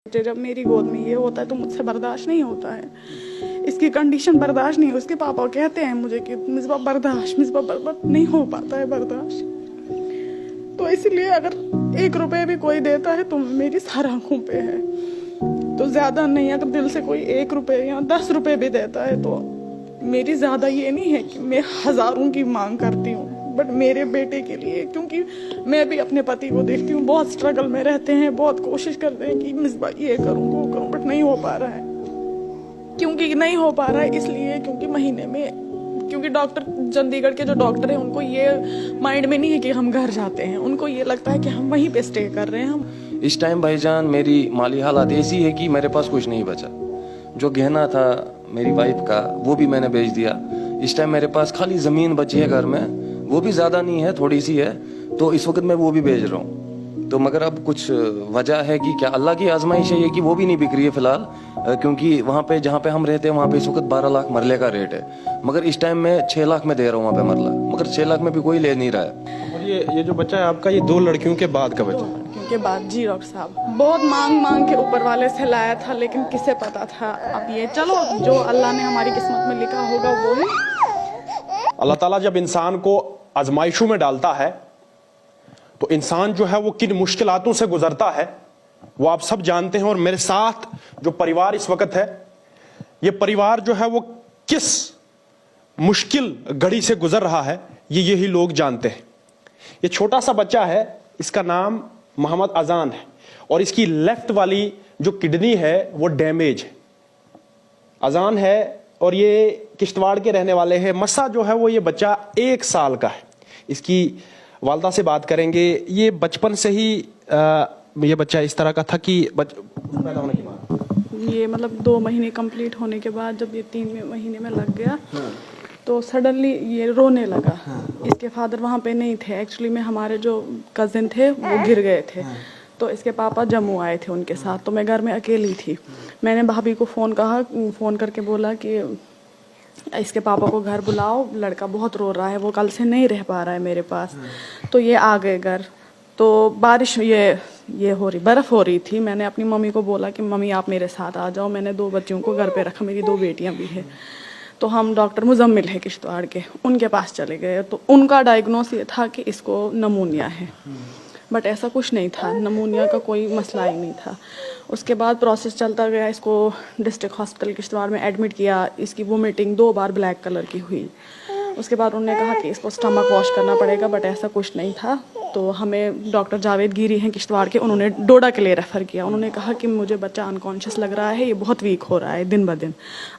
जब मेरी गोद में ये होता है तो मुझसे बर्दाश्त नहीं होता है। इसकी कंडीशन बर्दाश्त नहीं है। उसके पापा कहते हैं मुझे कि मिसबा बर्दाश्त नहीं हो पाता है बर्दाश्त। तो इसलिए अगर 1 रुपए भी कोई देता है तो मेरी सर आंखों पे है, तो ज्यादा नहीं। अगर दिल से कोई 1 रुपए या 10 रुपए भी देता है तो मेरी ज्यादा ये नहीं है कि मैं हजारों की मांग करती हूँ, बट मेरे बेटे के लिए, क्योंकि मैं भी अपने पति को देखती हूँ बहुत स्ट्रगल में रहते हैं, बहुत कोशिश करते हैं कि मिसबा ये करूँ वो करूँ, बट नहीं हो पा रहा है। क्योंकि नहीं हो पा रहा है इसलिए क्योंकि महीने में, क्योंकि डॉक्टर चंडीगढ़ के जो डॉक्टर हैं उनको ये माइंड में नहीं है कि हम घर जाते हैं, उनको ये लगता है कि हम वहीं पे स्टे कर रहे हैं। हम इस टाइम भाईजान मेरी माली हालात ऐसी है कि मेरे पास कुछ नहीं बचा। जो गहना था मेरी वाइफ का वो भी मैंने बेच दिया। इस टाइम मेरे पास खाली ज़मीन बची है घर में, वो भी ज़्यादा नहीं है, थोड़ी सी है, तो इस वक्त मैं वो भी बेच रहा हूँ। तो मगर अब कुछ वजह है कि क्या अल्लाह की आजमाइश है ये कि वो भी नहीं बिक रही है फिलहाल, क्योंकि वहाँ पे जहाँ पे हम रहते हैं वहाँ पे इस वक्त 12 लाख मरले का रेट है, मगर इस टाइम मैं 6 लाख में दे रहा हूँ वहाँ पे मरला, मगर 6 लाख में भी कोई ले नहीं रहा है। और ये जो बच्चा है आपका, ये 2 लड़कियों के बाद का बच्चा है? के बाद जी डॉक्टर साहब, बहुत मांग के ऊपर वाले से लाया था, लेकिन किसे पता था। अब ये चलो जो अल्लाह ने हमारी किस्मत में लिखा होगा वो ही। अल्लाह ताला जब इंसान को आजमाइशों में डालता है तो इंसान जो है वो किन मुश्किलातों से गुजरता है वो आप सब जानते हैं। और मेरे साथ जो परिवार इस वक्त है, ये परिवार जो है वो किस मुश्किल घड़ी से गुजर रहा है ये यही लोग जानते हैं। ये छोटा सा बच्चा है, इसका नाम मोहम्मद अजान है, और इसकी लेफ्ट वाली जो किडनी है वो डैमेज है। अजान है और ये किश्तवाड़ के रहने वाले हैं। मसा जो है वो ये बच्चा 1 साल का है। इसकी वालदा से बात करेंगे। ये बचपन से ही ये बच्चा इस तरह का था कि पैदा होने के बाद, ये मतलब 2 महीने कंप्लीट होने के बाद जब ये 3 महीने में लग गया तो सडनली ये रोने लगा। इसके फादर वहाँ पे नहीं थे, एक्चुअली में हमारे जो कजिन थे वो गिर गए थे, तो इसके पापा जम्मू आए थे उनके साथ, तो मैं घर में अकेली थी। मैंने भाभी को फ़ोन करके बोला कि इसके पापा को घर बुलाओ, लड़का बहुत रो रहा है, वो कल से नहीं रह पा रहा है मेरे पास। तो ये आ गए घर। तो बारिश ये हो रही, बर्फ़ हो रही थी। मैंने अपनी मम्मी को बोला कि मम्मी आप मेरे साथ आ जाओ। मैंने 2 बच्चियों को घर पे रखा, मेरी 2 बेटियां भी है। तो हम डॉक्टर मुजम्मिल है किश्तवाड़ के, उनके पास चले गए। तो उनका डायग्नोस ये था कि इसको नमूनिया है, बट ऐसा कुछ नहीं था, नमूनिया का कोई मसला ही नहीं था। उसके बाद प्रोसेस चलता गया, इसको डिस्ट्रिक्ट हॉस्पिटल किश्तवाड़ में एडमिट किया। इसकी वोमिटिंग 2 बार ब्लैक कलर की हुई। उसके बाद उन्होंने कहा कि इसको स्टमक वॉश करना पड़ेगा, बट ऐसा कुछ नहीं था। तो हमें डॉक्टर जावेद गिरी हैं किश्तवाड़ के, उन्होंने डोडा के लिए रेफ़र किया। उन्होंने कहा कि मुझे बच्चा अनकॉन्शियस लग रहा है, ये बहुत वीक हो रहा है दिन ब दिन,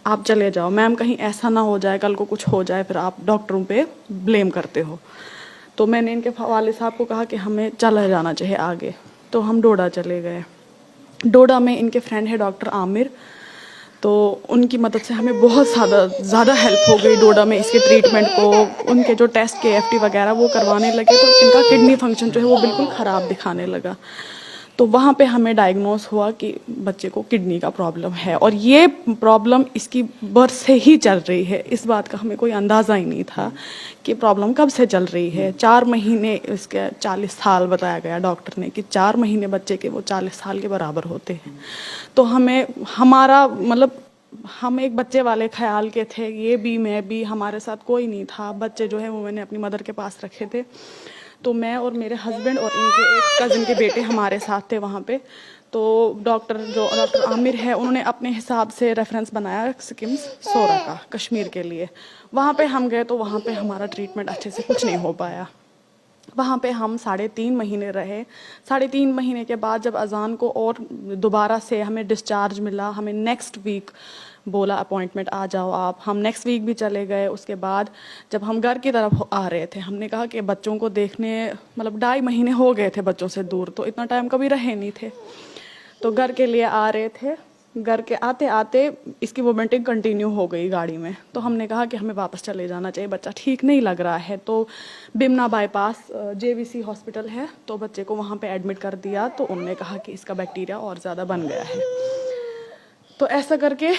आप चले जाओ मैम, कहीं ऐसा ना हो जाए कल को कुछ हो जाए फिर आप डॉक्टरों पे ब्लेम करते हो। तो मैंने इनके वाले साहब को कहा कि हमें चला जाना चाहिए आगे, तो हम डोडा चले गए। डोडा में इनके फ्रेंड है डॉक्टर आमिर, तो उनकी मदद से हमें बहुत ज़्यादा हेल्प हो गई डोडा में इसके ट्रीटमेंट को। उनके जो टेस्ट KFT वगैरह वो करवाने लगे तो इनका किडनी फंक्शन जो है वो बिल्कुल ख़राब दिखाने लगा। तो वहाँ पे हमें डायग्नोस हुआ कि बच्चे को किडनी का प्रॉब्लम है, और ये प्रॉब्लम इसकी बर्थ से ही चल रही है। इस बात का हमें कोई अंदाज़ा ही नहीं था कि प्रॉब्लम कब से चल रही है। 4 महीने, इसके 40 साल बताया गया डॉक्टर ने कि 4 महीने बच्चे के वो 40 साल के बराबर होते हैं। तो हमारा मतलब हम एक बच्चे वाले ख्याल के थे, ये भी मैं भी, हमारे साथ कोई नहीं था। बच्चे जो है वो मैंने अपनी मदर के पास रखे थे। तो मैं और मेरे हस्बैंड और इनके एक कज़न के बेटे हमारे साथ थे वहाँ पे। तो डॉक्टर आमिर है, उन्होंने अपने हिसाब से रेफरेंस बनाया सिक्किम सोरा का, कश्मीर के लिए। वहाँ पे हम गए तो वहाँ पे हमारा ट्रीटमेंट अच्छे से कुछ नहीं हो पाया। वहाँ पे हम 3.5 महीने रहे। 3.5 महीने के बाद जब अजान को और दोबारा से हमें डिस्चार्ज मिला, हमें नेक्स्ट वीक बोला अपॉइंटमेंट आ जाओ आप। हम नेक्स्ट वीक भी चले गए। उसके बाद जब हम घर की तरफ आ रहे थे, हमने कहा कि बच्चों को देखने, मतलब 2.5 महीने हो गए थे बच्चों से दूर, तो इतना टाइम कभी रहे नहीं थे। तो घर के लिए आ रहे थे, घर के आते आते इसकी वोमिटिंग कंटिन्यू हो गई गाड़ी में। तो हमने कहा कि हमें वापस चले जाना चाहिए, बच्चा ठीक नहीं लग रहा है। तो बिमना बाईपास JVC हॉस्पिटल है, तो बच्चे को वहाँ पे एडमिट कर दिया। तो उन्होंने कहा कि इसका बैक्टीरिया और ज़्यादा बन गया है। तो ऐसा करके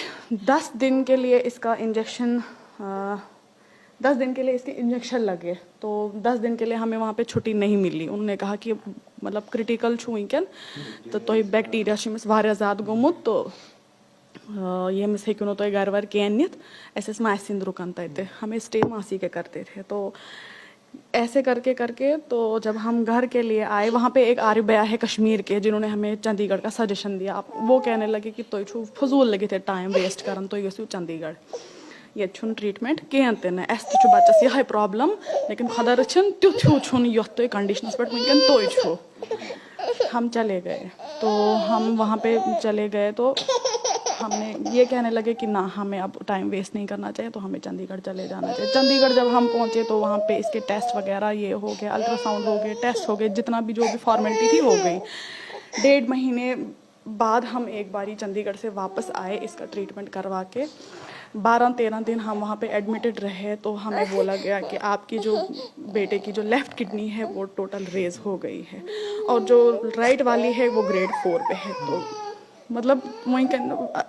10 दिन के लिए इसका इंजेक्शन 10 दिन के लिए इसके इंजेक्शन लगे, तो 10 दिन के लिए हमें वहाँ पे छुट्टी नहीं मिली। उन्होंने कहा कि मतलब क्रिटिकल छू वैंकन तो बैक्टीरिया वारिया ज़्यादा गोमुत, तो यमिस हेकियो तो घर वर कह ऐसे मासिंद रुकन तथे हमें स्टे मासी के करते थे। तो ऐसे करके करके तो जब हम घर के लिए आए, वहाँ पे एक आर्य भैया है कश्मीर के जिन्होंने हमें चंडीगढ़ का सजेशन दिया। वो कहने लगे कि तो फजूल लगे थे टाइम वेस्ट करन, तो ये चंडीगढ़ ये ट्रीटमेंट कहें तन अस तो बच्चस यह प्रॉब्लम, लेकिन खुदा रचन तुथ युथ तुम कंडीशन पे वनकन तो हम चले गए। तो हम वहाँ पे चले गए तो हमने ये कहने लगे कि ना हमें अब टाइम वेस्ट नहीं करना चाहिए, तो हमें चंडीगढ़ चले जाना चाहिए। चंडीगढ़ जब हम पहुँचे तो वहाँ पे इसके टेस्ट वगैरह ये हो गए, अल्ट्रासाउंड हो गए, टेस्ट हो गए, जितना भी जो भी फॉर्मेलिटी थी हो गई। 1.5 महीने बाद हम एक बारी चंडीगढ़ से वापस आए इसका ट्रीटमेंट करवा के। 12-13 दिन हम वहाँ पे एडमिटेड रहे, तो हमें बोला गया कि आपकी जो बेटे की जो लेफ़्ट किडनी है वो टोटल रेज हो गई है और जो राइट वाली है वो ग्रेड 4 पे है। तो मतलब वहीं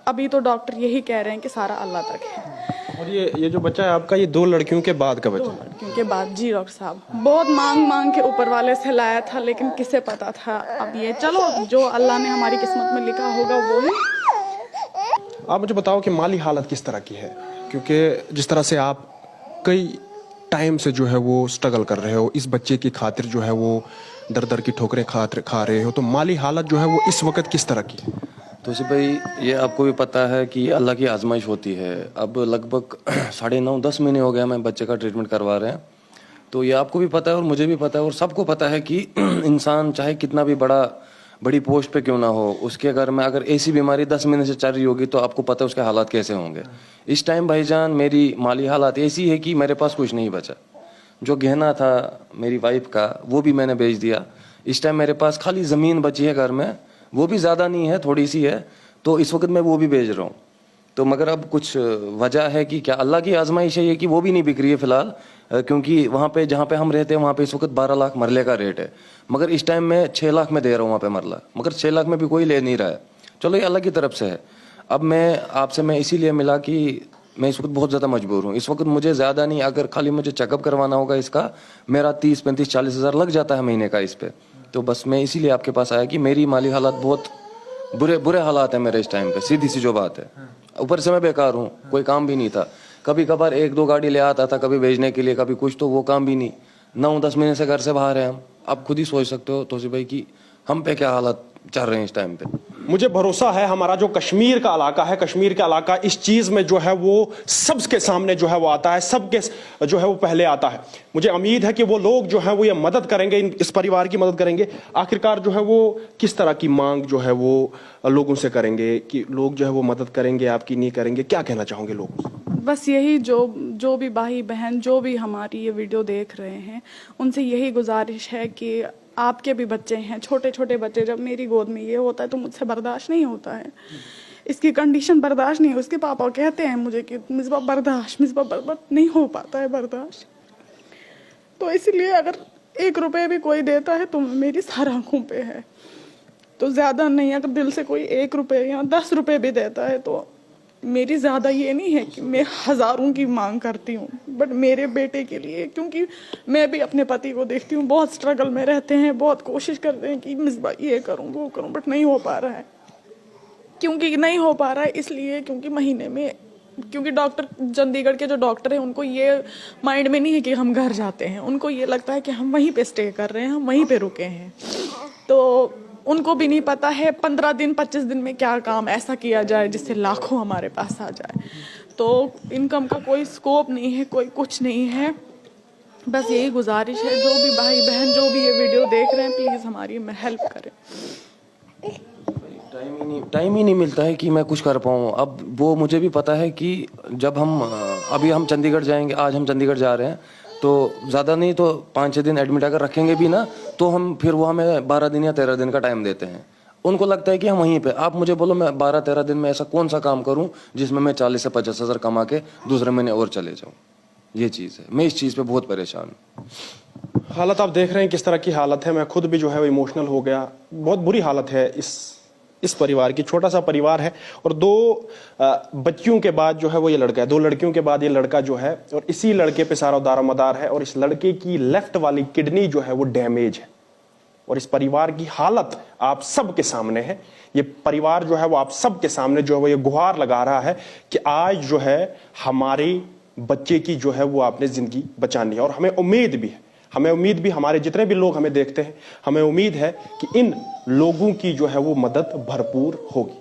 अभी तो डॉक्टर यही कह रहे हैं कि सारा अल्लाह तक है। और ये जो बच्चा है आपका, ये 2 लड़कियों के बाद का बच्चा? 2 लड़कियों के बाद जी डॉक्टर साहब। बहुत मांग के ऊपर वाले से लाया था, लेकिन किसे पता था। अब ये चलो जो अल्लाह ने हमारी किस्मत में लिखा होगा वो है। आप मुझे बताओ कि माली हालत किस तरह की है, क्योंकि जिस तरह से आप कई टाइम से जो है वो स्ट्रगल कर रहे हो, इस बच्चे की खातिर जो है वो दर दर की ठोकरें खा रहे हो, तो माली हालत जो है वो इस वक्त किस तरह की है? तो भाई ये आपको भी पता है कि अल्लाह की आजमाइश होती है। अब लगभग 9.5-10 महीने हो गए हमें बच्चे का ट्रीटमेंट करवा रहे हैं। तो ये आपको भी पता है और मुझे भी पता है और सबको पता है कि इंसान चाहे कितना भी बड़ी पोस्ट पे क्यों ना हो, उसके घर में अगर ऐसी बीमारी 10 महीने से चल रही होगी तो आपको पता है उसके हालात कैसे होंगे। इस टाइम भाईजान मेरी माली हालात ऐसी है कि मेरे पास कुछ नहीं बचा। जो गहना था मेरी वाइफ का वो भी मैंने बेच दिया। इस टाइम मेरे पास खाली ज़मीन बची है घर में, वो भी ज़्यादा नहीं है, थोड़ी सी है, तो इस वक्त मैं वो भी बेच रहा हूँ। तो मगर अब कुछ वजह है कि क्या अल्लाह की आजमाइश है ये कि वो भी नहीं बिक रही है फ़िलहाल, क्योंकि वहाँ पे जहाँ पे हम रहते हैं वहाँ पे इस वक्त 12 लाख मरले का रेट है, मगर इस टाइम मैं 6 लाख में दे रहा हूँ वहाँ पे मरला, मगर 6 लाख में भी कोई ले नहीं रहा है। चलो ये अल्लाह की तरफ से है। अब मैं इसीलिए मिला कि मैं इस वक्त बहुत ज़्यादा मजबूर हूँ। इस वक्त मुझे ज़्यादा नहीं, अगर खाली मुझे चेकअप करवाना होगा इसका, मेरा 30-35-40 हज़ार लग जाता है महीने का इस पे। तो बस मैं इसीलिए आपके पास आया कि मेरी माली हालात बहुत बुरे हालात हैं मेरे इस टाइम पे, सीधी सी जो बात है। ऊपर से मैं बेकार हूँ, कोई काम भी नहीं था। कभी कभार 1-2 गाड़ी ले आता था, कभी भेजने के लिए, कभी कुछ, तो वो काम भी नहीं। 9-10 महीने से घर से बाहर हैं हम। आप खुद ही सोच सकते हो तोसी भाई कि हम पे क्या हालात चल रहे हैं इस टाइम पे। मुझे भरोसा है हमारा जो कश्मीर का इलाका है, कश्मीर का इलाका इस चीज में जो है वो सबके सामने जो है वो आता है, सबके जो है वो पहले आता है। मुझे उम्मीद है कि वो लोग जो है वो ये मदद करेंगे, इस परिवार की मदद करेंगे। आखिरकार जो है वो किस तरह की मांग जो है वो लोगों से करेंगे कि लोग जो है वो मदद करेंगे आपकी, नहीं करेंगे, क्या कहना चाहोगे लोगों से? बस यही जो भी भाई बहन जो भी हमारी ये वीडियो देख रहे हैं उनसे यही गुजारिश है कि आपके भी बच्चे हैं, छोटे छोटे बच्चे, जब मेरी गोद में ये होता है तो मुझसे बर्दाश्त नहीं होता है, इसकी कंडीशन बर्दाश्त नहीं है। उसके पापा कहते हैं मुझे कि मिसबा बर्दाश्त नहीं हो पाता है बर्दाश्त। तो इसलिए अगर 1 रुपये भी कोई देता है तो मेरी सारी आंखों पे है, तो ज़्यादा नहीं, अगर दिल से कोई 1 रुपये या 10 रुपये भी देता है तो मेरी ज़्यादा ये नहीं है कि मैं हज़ारों की मांग करती हूँ, बट मेरे बेटे के लिए, क्योंकि मैं भी अपने पति को देखती हूँ बहुत स्ट्रगल में रहते हैं, बहुत कोशिश करते हैं कि मिसबा ये करूँ वो करूँ, बट नहीं हो पा रहा है। क्योंकि नहीं हो पा रहा है इसलिए क्योंकि महीने में, क्योंकि डॉक्टर चंडीगढ़ के जो डॉक्टर हैं उनको ये माइंड में नहीं है कि हम घर जाते हैं, उनको ये लगता है कि हम वहीं पे स्टे कर रहे हैं, हम वहीं पे रुके हैं। तो उनको भी नहीं पता है 15 दिन 25 दिन में क्या काम ऐसा किया जाए जिससे लाखों हमारे पास आ जाए। तो इनकम का कोई स्कोप नहीं है, कोई कुछ नहीं है। बस यही गुजारिश है, जो भी भाई बहन जो भी ये वीडियो देख रहे हैं प्लीज़ हमारी हेल्प करें। टाइम ही नहीं मिलता है कि मैं कुछ कर पाऊँ। अब वो मुझे भी पता है कि जब अभी हम चंडीगढ़ जाएंगे, आज हम चंडीगढ़ जा रहे हैं, तो ज़्यादा नहीं तो 5-6 दिन एडमिट अगर रखेंगे भी ना तो हम फिर वो हमें 12 दिन या 13 दिन का टाइम देते हैं। उनको लगता है कि हम वहीं पे, आप मुझे बोलो मैं 12-13 दिन में ऐसा कौन सा काम करूं जिसमें मैं 40 से 50 हज़ार कमा के दूसरे महीने और चले जाऊं। ये चीज़ है, मैं इस चीज़ पे बहुत परेशान हूँ। हालत आप देख रहे हैं किस तरह की हालत है। मैं खुद भी जो है वो इमोशनल हो गया। बहुत बुरी हालत है इस इस परिवार की, छोटा सा परिवार है, और 2 बच्चियों के बाद जो है वो ये लड़का है, 2 लड़कियों के बाद ये लड़का जो है, और इसी लड़के पे सारा दारोमदार है। और इस लड़के की लेफ्ट वाली किडनी जो है वो डैमेज है, और इस परिवार की हालत आप सबके सामने है। ये परिवार जो है वो आप सबके सामने जो है वो ये गुहार लगा रहा है कि आज जो है हमारे बच्चे की जो है वो आपने जिंदगी बचानी है। और हमें उम्मीद भी है, हमारे जितने भी लोग हमें देखते हैं, हमें उम्मीद है कि इन लोगों की जो है वो मदद भरपूर होगी।